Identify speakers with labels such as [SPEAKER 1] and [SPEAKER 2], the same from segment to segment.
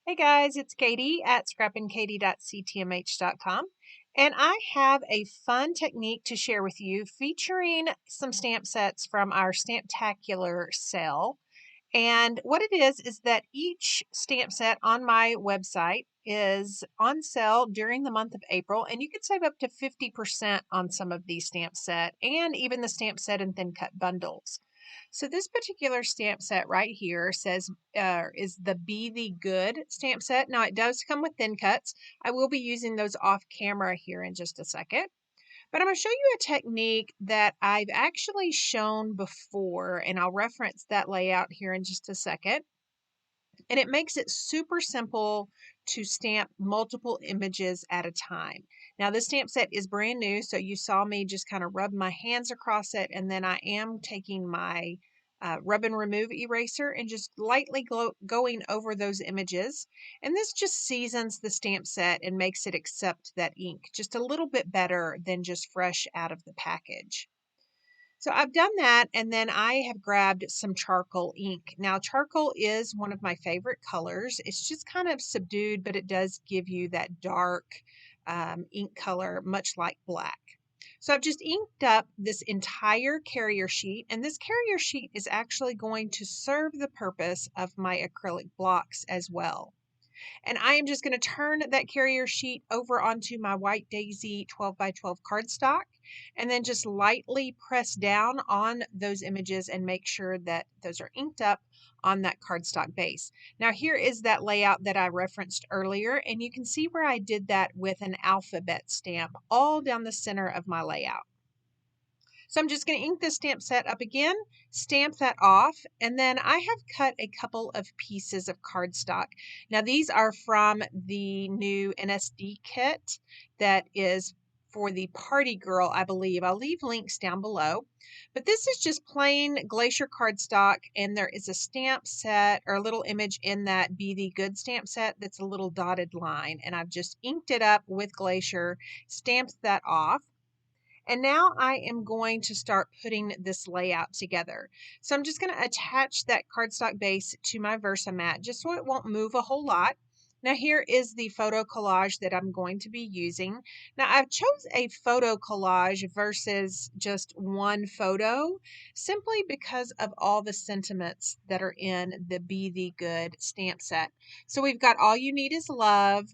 [SPEAKER 1] Hey guys, it's Katie at scrappinkaty.ctmh.com, and I have a fun technique to share with you featuring some stamp sets from our Stamptacular sale. And what it is that each stamp set on my website is on sale during the month of April, and you can save up to 50% on some of these stamp set and even the stamp set and thin cut bundles. So this particular stamp set right here says is the Be the Good stamp set. Now it does come with thin cuts. I will be using those off camera here in just a second. But I'm going to show you a technique that I've actually shown before, and I'll reference that layout here in just a second. And it makes it super simple to stamp multiple images at a time. Now, this stamp set is brand new, so you saw me just kind of rub my hands across it, and then I am taking my rub and remove eraser and just lightly going over those images. And this just seasons the stamp set and makes it accept that ink just a little bit better than just fresh out of the package. So I've done that, and then I have grabbed some charcoal ink. Now, charcoal is one of my favorite colors. It's just kind of subdued, but it does give you that dark ink color, much like black. So I've just inked up this entire carrier sheet, and this carrier sheet is actually going to serve the purpose of my acrylic blocks as well. And I am just going to turn that carrier sheet over onto my White Daisy 12 by 12 cardstock and then just lightly press down on those images and make sure that those are inked up on that cardstock base. Now here is that layout that I referenced earlier, and you can see where I did that with an alphabet stamp all down the center of my layout. So I'm just going to ink this stamp set up again, stamp that off, and then I have cut a couple of pieces of cardstock. Now these are from the new NSD kit that is for the Party Girl, I believe. I'll leave links down below. But this is just plain glacier cardstock, and there is a stamp set or a little image in that Be the Good stamp set that's a little dotted line, and I've just inked it up with glacier, stamped that off. And now I am going to start putting this layout together. So I'm just going to attach that cardstock base to my Versamat just so it won't move a whole lot. Now here is the photo collage that I'm going to be using. Now I've chose a photo collage versus just one photo simply because of all the sentiments that are in the Be the Good stamp set. So we've got All You Need Is Love,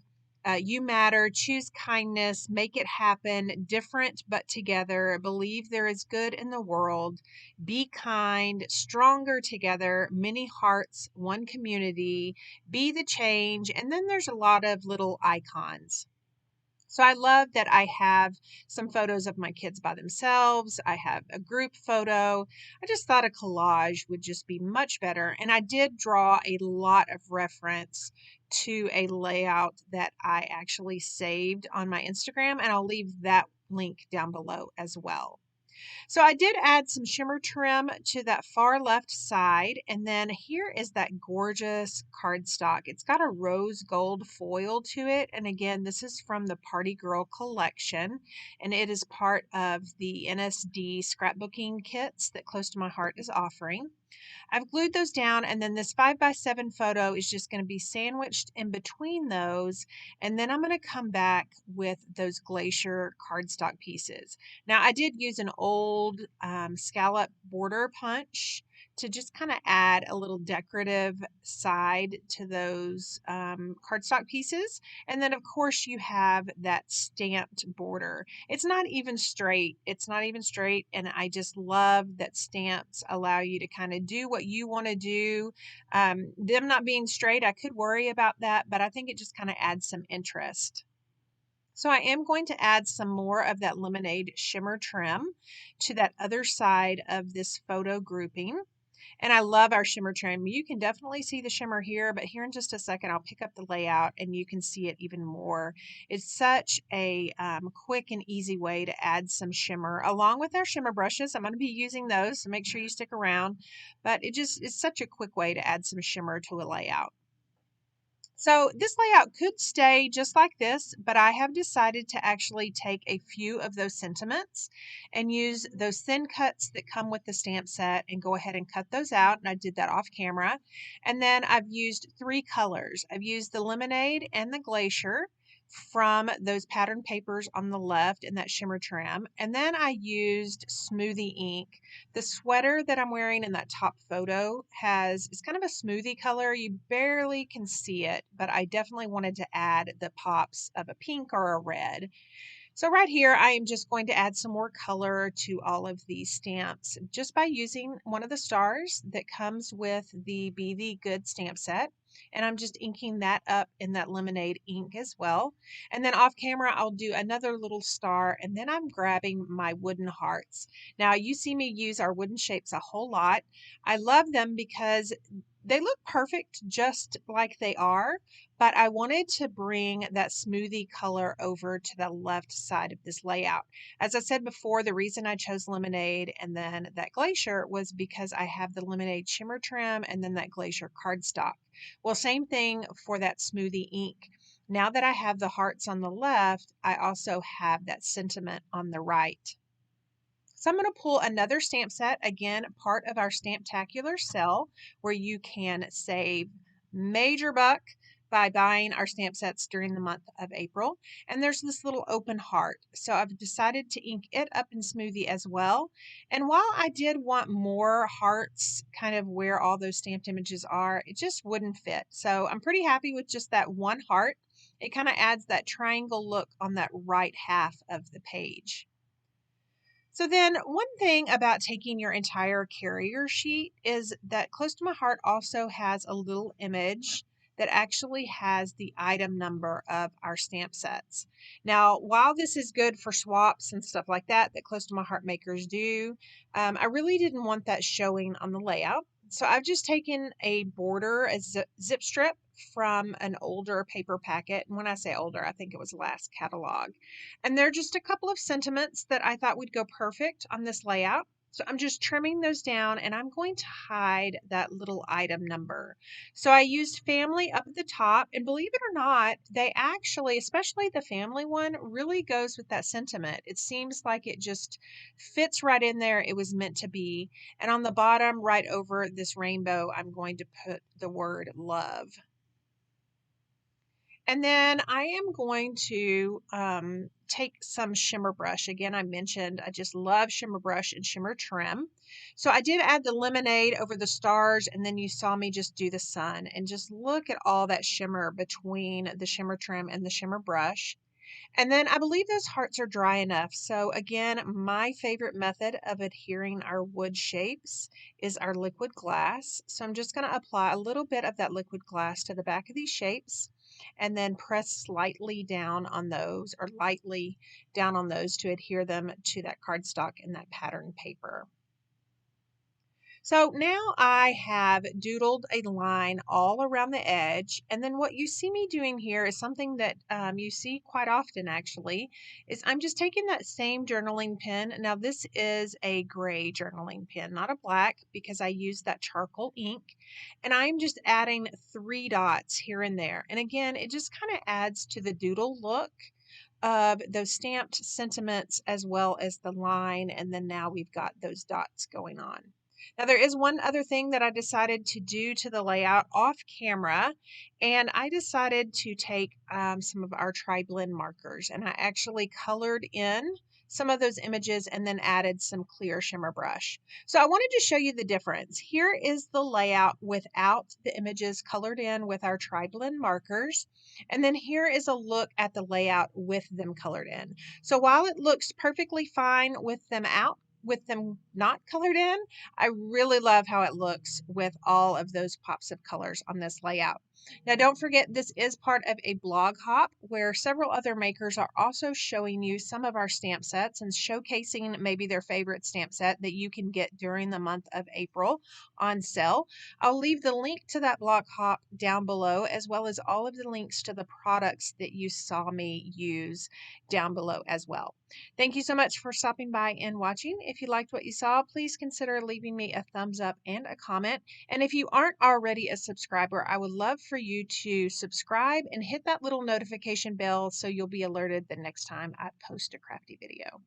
[SPEAKER 1] You Matter, Choose Kindness, Make It Happen, Different but Together, Believe There Is Good in the World, Be Kind, Stronger Together, Many Hearts, One Community, Be the Change, and then there's a lot of little icons. So I love that I have some photos of my kids by themselves. I have a group photo. I just thought a collage would just be much better. And I did draw a lot of reference to a layout that I actually saved on my Instagram, and I'll leave that link down below as well. So I did add some shimmer trim to that far left side, and then here is that gorgeous cardstock. It's got a rose gold foil to it, and again, this is from the Party Girl collection, and it is part of the NSD scrapbooking kits that Close to My Heart is offering. I've glued those down, and then this 5x7 photo is just going to be sandwiched in between those, and then I'm going to come back with those glacier cardstock pieces. Now I did use an old scallop border punch to just kind of add a little decorative side to those cardstock pieces, and then of course you have that stamped border. It's not even straight, and I just love that stamps allow you to kind of do what you want to do. Them not being straight, I could worry about that, but I think it just kind of adds some interest. So I am going to add some more of that lemonade shimmer trim to that other side of this photo grouping. And I love our shimmer trim. You can definitely see the shimmer here, but here in just a second, I'll pick up the layout and you can see it even more. It's such a quick and easy way to add some shimmer along with our shimmer brushes. I'm going to be using those, so make sure you stick around. But it's such a quick way to add some shimmer to a layout. So this layout could stay just like this, but I have decided to actually take a few of those sentiments and use those thin cuts that come with the stamp set and go ahead and cut those out. And I did that off camera. And then I've used three colors. I've used the lemonade and the glacier from those pattern papers on the left in that shimmer trim. And then I used smoothie ink. The sweater that I'm wearing in that top photo it's kind of a smoothie color. You barely can see it, but I definitely wanted to add the pops of a pink or a red. So right here, I am just going to add some more color to all of these stamps just by using one of the stars that comes with the Be the Good stamp set. And I'm just inking that up in that lemonade ink as well. And then off camera, I'll do another little star, and then I'm grabbing my wooden hearts. Now you see me use our wooden shapes a whole lot. I love them because they look perfect just like they are, but I wanted to bring that smoothie color over to the left side of this layout. As I said before, the reason I chose lemonade and then that glacier was because I have the lemonade shimmer trim and then that glacier cardstock. Well, same thing for that smoothie ink. Now that I have the hearts on the left, I also have that sentiment on the right. So I'm going to pull another stamp set, again, part of our Stamptacular sale, where you can save major buck by buying our stamp sets during the month of April. And there's this little open heart. So I've decided to ink it up in Smoothie as well. And while I did want more hearts kind of where all those stamped images are, it just wouldn't fit. So I'm pretty happy with just that one heart. It kind of adds that triangle look on that right half of the page. So then one thing about taking your entire carrier sheet is that Close to My Heart also has a little image that actually has the item number of our stamp sets. Now, while this is good for swaps and stuff like that Close to My Heart makers do, I really didn't want that showing on the layout. So I've just taken a border, a zip strip from an older paper packet. And when I say older, I think it was last catalog. And there are just a couple of sentiments that I thought would go perfect on this layout. So I'm just trimming those down and I'm going to hide that little item number. So I used family up at the top, and believe it or not, they actually, especially the family one, really goes with that sentiment. It seems like it just fits right in there. It was meant to be. And on the bottom, right over this rainbow, I'm going to put the word love. And then I am going to take some shimmer brush. Again, I mentioned I just love shimmer brush and shimmer trim. So I did add the lemonade over the stars, and then you saw me just do the sun. And just look at all that shimmer between the shimmer trim and the shimmer brush. And then I believe those hearts are dry enough. So again, my favorite method of adhering our wood shapes is our liquid glass. So I'm just going to apply a little bit of that liquid glass to the back of these shapes and then press slightly down on those, or lightly down on those, to adhere them to that cardstock and that pattern paper. So now I have doodled a line all around the edge, and then what you see me doing here is something that you see quite often actually, is I'm just taking that same journaling pen. Now this is a gray journaling pen, not a black, because I use that charcoal ink, and I'm just adding 3 dots here and there. And again, it just kind of adds to the doodle look of those stamped sentiments as well as the line, and then now we've got those dots going on. Now, there is one other thing that I decided to do to the layout off camera, and I decided to take some of our tri-blend markers, and I actually colored in some of those images and then added some clear shimmer brush. So I wanted to show you the difference. Here is the layout without the images colored in with our tri-blend markers, and then here is a look at the layout with them colored in. So while it looks perfectly fine with them out, with them not colored in, I really love how it looks with all of those pops of colors on this layout. Now, don't forget, this is part of a blog hop where several other makers are also showing you some of our stamp sets and showcasing maybe their favorite stamp set that you can get during the month of April on sale. I'll leave the link to that blog hop down below, as well as all of the links to the products that you saw me use down below as well. Thank you so much for stopping by and watching. if you liked what you saw, please consider leaving me a thumbs up and a comment. And if you aren't already a subscriber, I would love for you to subscribe and hit that little notification bell so you'll be alerted the next time I post a crafty video.